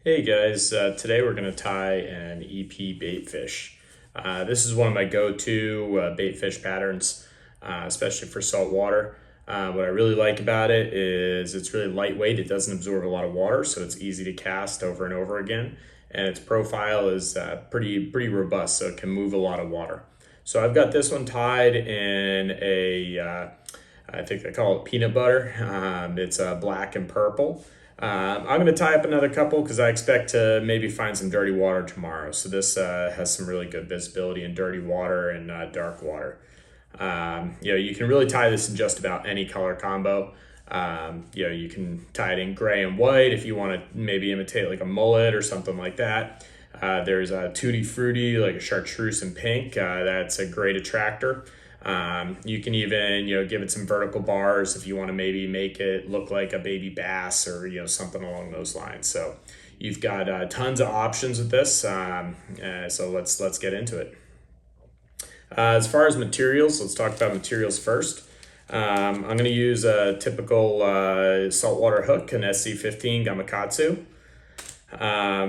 Hey guys, today we're going to tie an EP baitfish. This is one of my go-to baitfish patterns, especially for salt water. What I really like about it is it's really lightweight. It doesn't absorb a lot of water, so it's easy to cast over and over again. And its profile is pretty robust, so it can move a lot of water. So I've got this one tied in I think they call it peanut butter. It's black and purple. I'm going to tie up another couple because I expect to maybe find some dirty water tomorrow. So this has some really good visibility in dirty water and dark water. You can really tie this in just about any color combo. You can tie it in gray and white if you want to maybe imitate like a mullet or something like that. There's a tutti frutti, like a chartreuse in pink. That's a great attractor. You can even, give it some vertical bars if you want to maybe make it look like a baby bass or, something along those lines. So you've got tons of options with this. So let's get into it. As far as materials, let's talk about materials first. I'm going to use a typical saltwater hook, an SC15 Gamakatsu.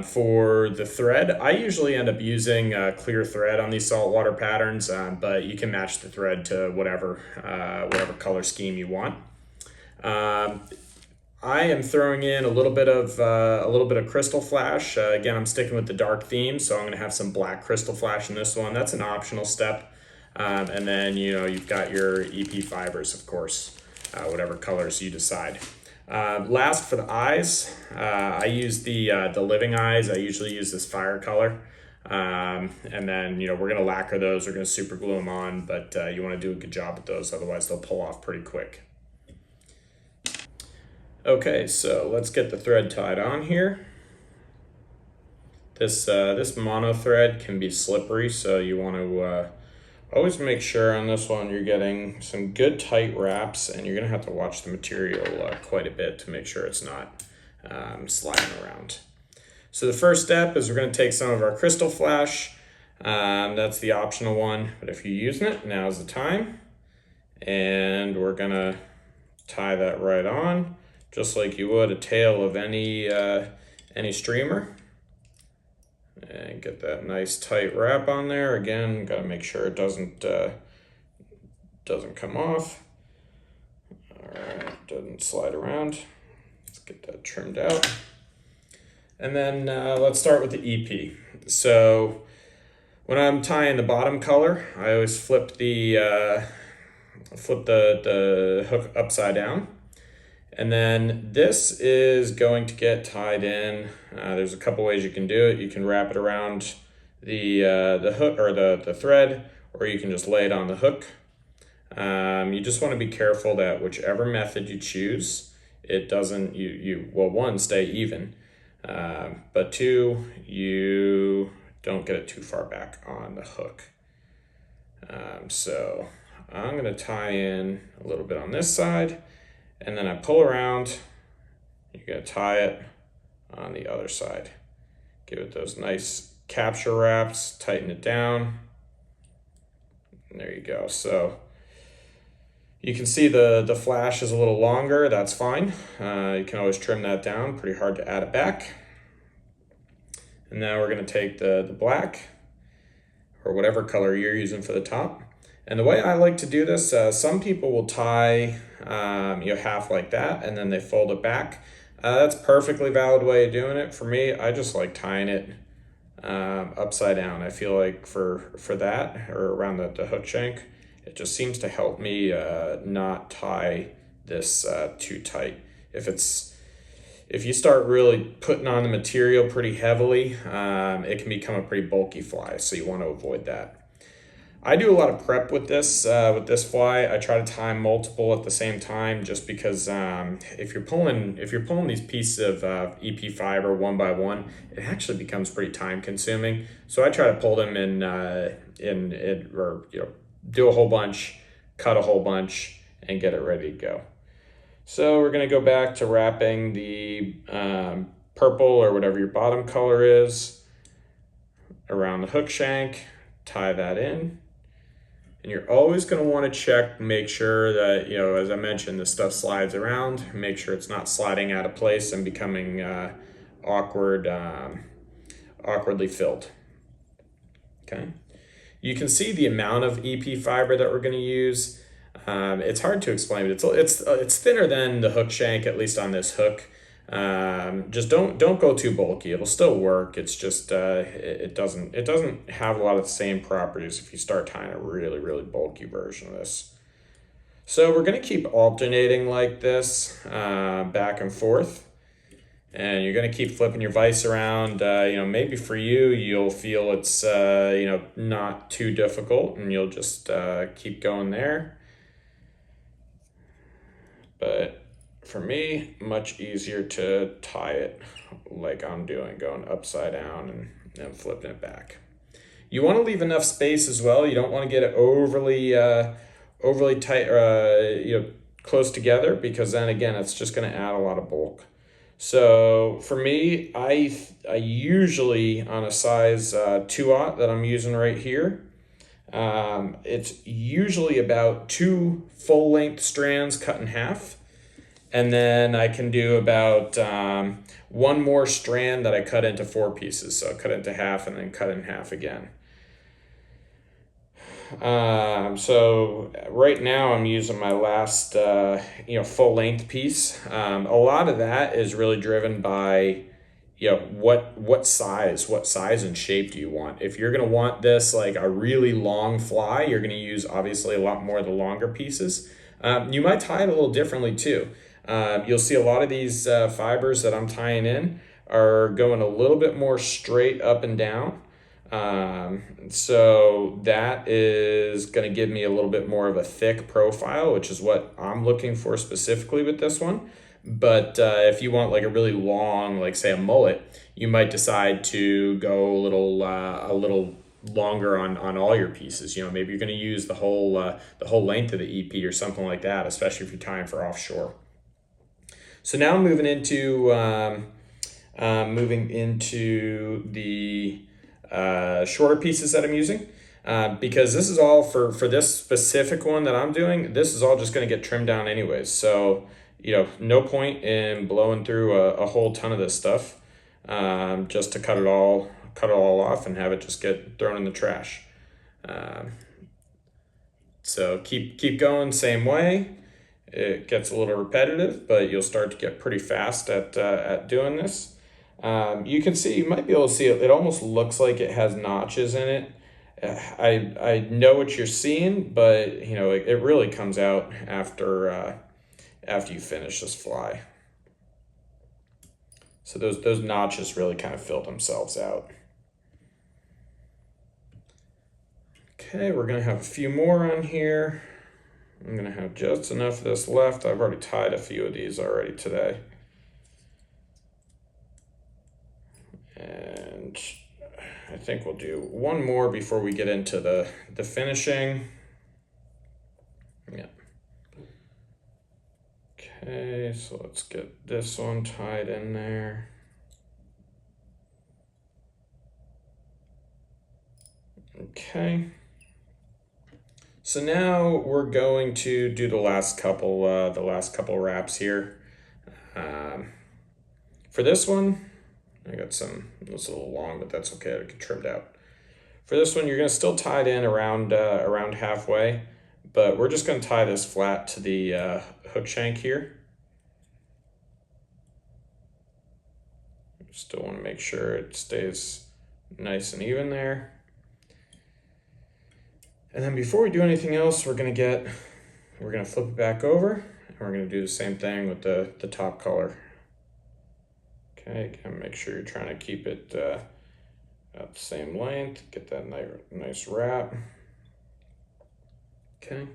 For the thread, I usually end up using clear thread on these saltwater patterns, but you can match the thread to whatever color scheme you want. I am throwing in a little bit of crystal flash. Again, I'm sticking with the dark theme, so I'm going to have some black crystal flash in this one. That's an optional step. And then you've got your EP fibers, of course, whatever colors you decide. Last, for the eyes, I use the living eyes. I usually use this fire color. And then, we're going to lacquer those. We're going to super glue them on, but you want to do a good job with those. Otherwise, they'll pull off pretty quick. Okay, so let's get the thread tied on here. This mono thread can be slippery, so you want to always make sure on this one you're getting some good tight wraps, and you're going to have to watch the material quite a bit to make sure it's not sliding around. So the first step is we're going to take some of our crystal flash. That's the optional one, but if you're using it, now's the time. And we're going to tie that right on, just like you would a tail of any streamer. And get that nice tight wrap on there. Again, got to make sure it doesn't come off. All right, doesn't slide around. Let's get that trimmed out. And then let's start with the EP. So when I'm tying the bottom color, I always flip the hook upside down. And then this is going to get tied in. There's a couple ways you can do it. You can wrap it around the hook or the thread, or you can just lay it on the hook. You just want to be careful that whichever method you choose, it doesn't, well, one, stay even, but two, you don't get it too far back on the hook. So I'm going to tie in a little bit on this side. And then I pull around, you're going to tie it on the other side. Give it those nice capture wraps, tighten it down. And there you go. So you can see the flash is a little longer, that's fine. You can always trim that down, pretty hard to add it back. And now we're going to take the black, or whatever color you're using for the top. And the way I like to do this, some people will tie half like that, and then they fold it back. That's a perfectly valid way of doing it. For me, I just like tying it upside down. I feel like for that, or around the hook shank, it just seems to help me not tie this too tight. If you start really putting on the material pretty heavily, it can become a pretty bulky fly, so you want to avoid that. I do a lot of prep with this fly. I try to tie multiple at the same time, just because if you're pulling these pieces of EP fiber one by one, it actually becomes pretty time consuming. So I try to pull them in do a whole bunch, cut a whole bunch, and get it ready to go. So we're gonna go back to wrapping the purple or whatever your bottom color is around the hook shank. Tie that in. And you're always going to want to check, make sure that, as I mentioned, this stuff slides around. Make sure it's not sliding out of place and becoming awkwardly filled. Okay. You can see the amount of EP fiber that we're going to use. It's hard to explain, but it's thinner than the hook shank, at least on this hook. Just don't go too bulky. It'll still work. It's just it doesn't have a lot of the same properties if you start tying a really bulky version of this. So we're going to keep alternating like this, back and forth. And you're going to keep flipping your vise around. Maybe for you, you'll feel it's, not too difficult, and you'll just keep going there. But for me, much easier to tie it like I'm doing, going upside down and then flipping it back. You want to leave enough space as well. You don't want to get it overly tight, close together, because then again, it's just going to add a lot of bulk. So for me, I usually, on a size 2/0 that I'm using right here, it's usually about 2 full length strands cut in half. And then I can do about 1 more strand that I cut into 4 pieces. So I cut into half and then cut in half again. So right now I'm using my last, full length piece. A lot of that is really driven by, what size and shape do you want? If you're going to want this like a really long fly, you're going to use obviously a lot more of the longer pieces. You might tie it a little differently too. You'll see a lot of these fibers that I'm tying in are going a little bit more straight up and down. So that is going to give me a little bit more of a thick profile, which is what I'm looking for specifically with this one. But if you want like a really long, like say a mullet, you might decide to go a little longer on all your pieces. Maybe you're going to use the whole length of the EP or something like that, especially if you're tying for offshore. So now I'm moving into the shorter pieces that I'm using, because this is all for this specific one that I'm doing. This is all just going to get trimmed down anyways. So no point in blowing through a whole ton of this stuff, just to cut it all off and have it just get thrown in the trash. So keep going same way. It gets a little repetitive, but you'll start to get pretty fast at doing this. You might be able to see it. It almost looks like it has notches in it. I know what you're seeing, but it really comes out after you finish this fly. So those notches really kind of fill themselves out. Okay, we're gonna have a few more on here. I'm gonna have just enough of this left. I've already tied a few of these already today. And I think we'll do one more before we get into the finishing. Yeah. Okay, so let's get this one tied in there. Okay. So now we're going to do the last couple wraps here. For this one, I got some, it's a little long, but that's okay, I can trim it out. For this one, you're gonna still tie it in around halfway, but we're just gonna tie this flat to the hook shank here. Still wanna make sure it stays nice and even there. And then before we do anything else, we're gonna flip it back over, and we're gonna do the same thing with the top color. Okay, again, make sure you're trying to keep it at the same length, get that nice wrap. Okay,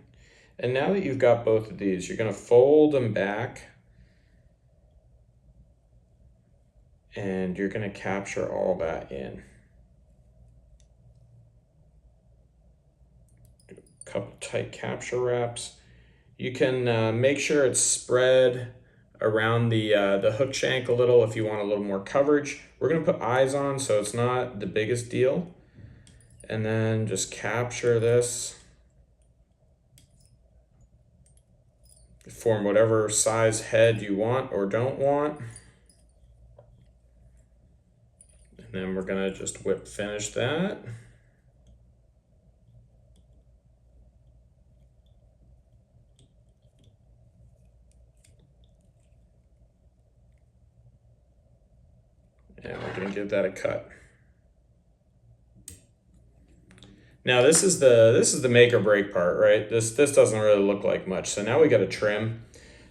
and now that you've got both of these, you're gonna fold them back, and you're gonna capture all that in. Do a couple tight capture wraps. You can make sure it's spread around the hook shank a little if you want a little more coverage. We're gonna put eyes on, so it's not the biggest deal. And then just capture this. Form whatever size head you want or don't want. then we're gonna just whip finish that. And we're gonna give that a cut. Now this is the make or break part, right? This doesn't really look like much. So now we got to trim.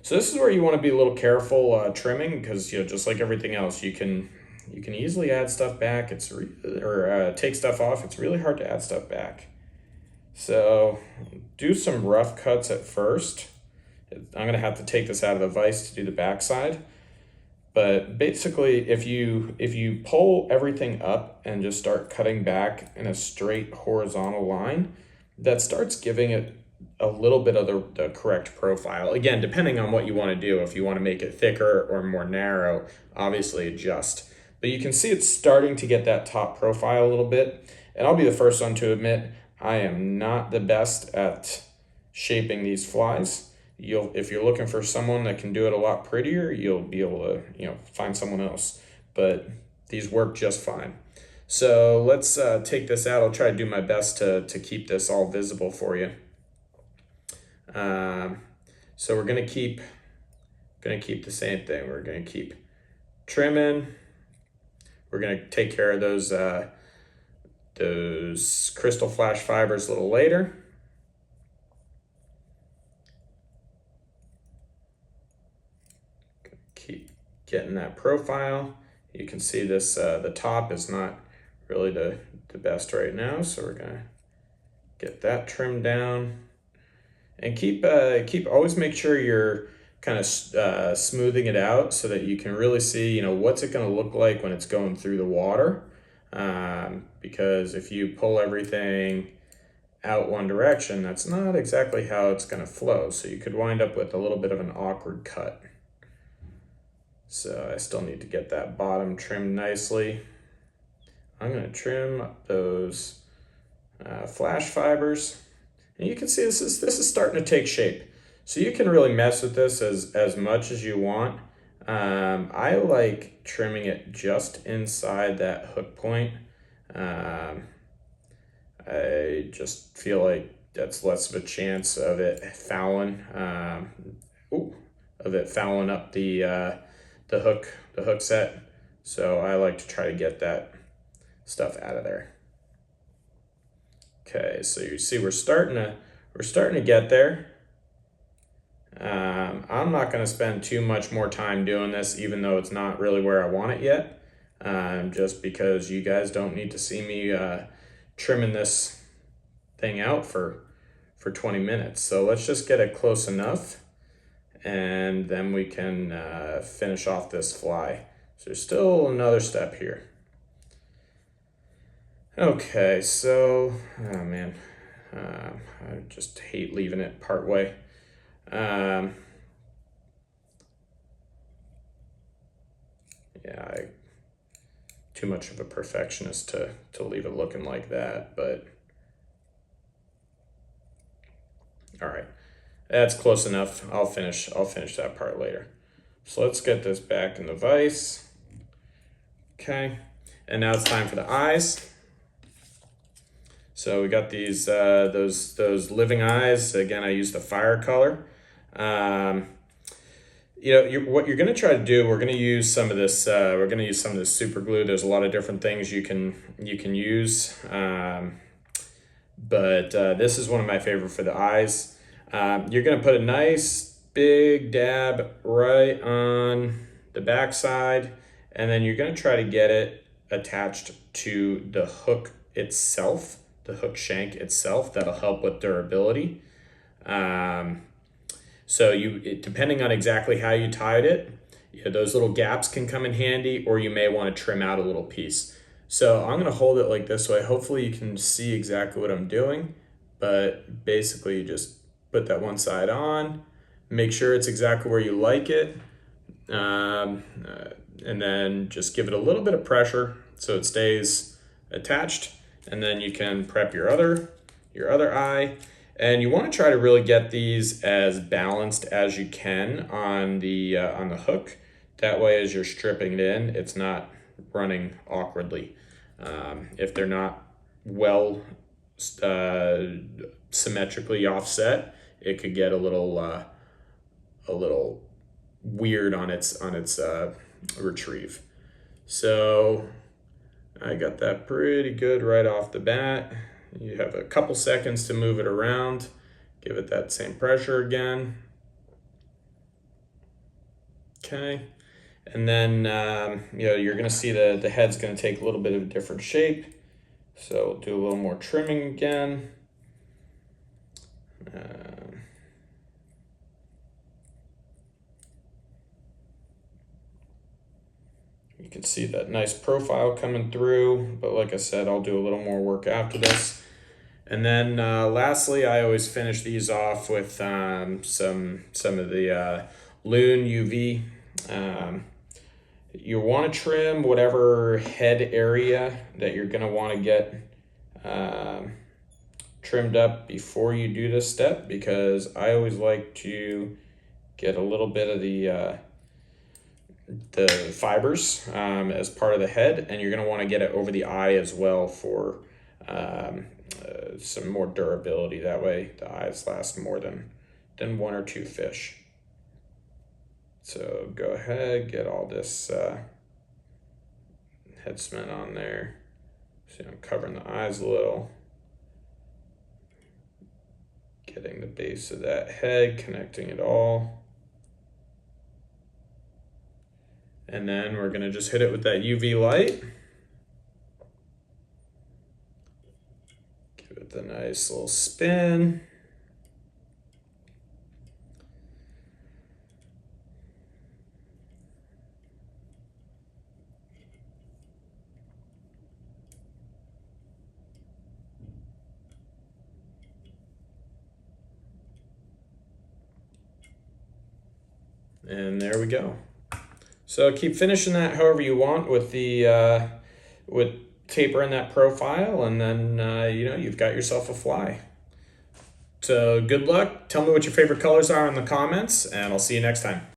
So this is where you want to be a little careful trimming, because just like everything else, you can easily add stuff back. Or take stuff off. It's really hard to add stuff back. So do some rough cuts at first. I'm gonna have to take this out of the vise to do the backside. But basically, if you pull everything up and just start cutting back in a straight horizontal line, that starts giving it a little bit of the correct profile. Again, depending on what you want to do. If you want to make it thicker or more narrow, obviously adjust. But you can see it's starting to get that top profile a little bit. And I'll be the first one to admit, I am not the best at shaping these flies. If you're looking for someone that can do it a lot prettier, you'll be able to find someone else. But these work just fine. So let's take this out. I'll try to do my best to keep this all visible for you. So we're gonna keep the same thing. We're gonna keep trimming. We're gonna take care of those crystal flash fibers a little later. Keep getting that profile. You can see this, the top is not really the best right now, so we're gonna get that trimmed down. And keep always make sure you're kind of smoothing it out so that you can really see, what's it gonna look like when it's going through the water. Because if you pull everything out one direction, that's not exactly how it's gonna flow. So you could wind up with a little bit of an awkward cut. So I still need to get that bottom trimmed nicely. I'm gonna trim those flash fibers. And you can see this is starting to take shape. So you can really mess with this as much as you want. I like trimming it just inside that hook point. I just feel like that's less of a chance of it fouling, up the hook set. So I like to try to get that stuff out of there. Okay, so you see we're starting to get there. I'm not going to spend too much more time doing this, even though it's not really where I want it yet. Just because you guys don't need to see me trimming this thing out for 20 minutes. So let's just get it close enough, and then we can finish off this fly. So there's still another step here. Okay, so, oh man, I just hate leaving it part way. Yeah, too much of a perfectionist to leave it looking like that, but all right, that's close enough. I'll finish that part later. So let's get this back in the vise. Okay, and now it's time for the eyes. So we got these those living eyes. Again, I use the fire color. What you're going to try to do, we're going to use some of this. We're going to use some of this super glue. There's a lot of different things you can use, but this is one of my favorite for the eyes. You're going to put a nice big dab right on the back side, and then you're going to try to get it attached to the hook itself. The hook shank itself. That'll help with durability. So depending on exactly how you tied it, those little gaps can come in handy, or you may want to trim out a little piece. So I'm going to hold it like this way. Hopefully you can see exactly what I'm doing, but basically you just put that one side on, make sure it's exactly where you like it, and then just give it a little bit of pressure so it stays attached. And then you can prep your other eye, and you want to try to really get these as balanced as you can on the hook. That way, as you're stripping it in, it's not running awkwardly. If they're not well symmetrically offset, it could get a little weird on its retrieve. So I got that pretty good right off the bat. You have a couple seconds to move it around. Give it that same pressure again. Okay. And then, you're going to see the head's going to take a little bit of a different shape. So we'll do a little more trimming again. You can see that nice profile coming through, but like I said, I'll do a little more work after this. And then lastly, I always finish these off with some of the Loon UV. You want to trim whatever head area that you're going to want to get trimmed up before you do this step, because I always like to get a little bit of the fibers as part of the head, and you're going to want to get it over the eye as well for some more durability. That way the eyes last more than 1 or 2 fish. So go ahead, get all this head cement on there. So I'm covering the eyes a little. Getting the base of that head, connecting it all. And then we're gonna just hit it with that UV light. Give it the nice little spin. And there we go. So keep finishing that however you want with the with tapering that profile, and then you've got yourself a fly. So good luck. Tell me what your favorite colors are in the comments, and I'll see you next time.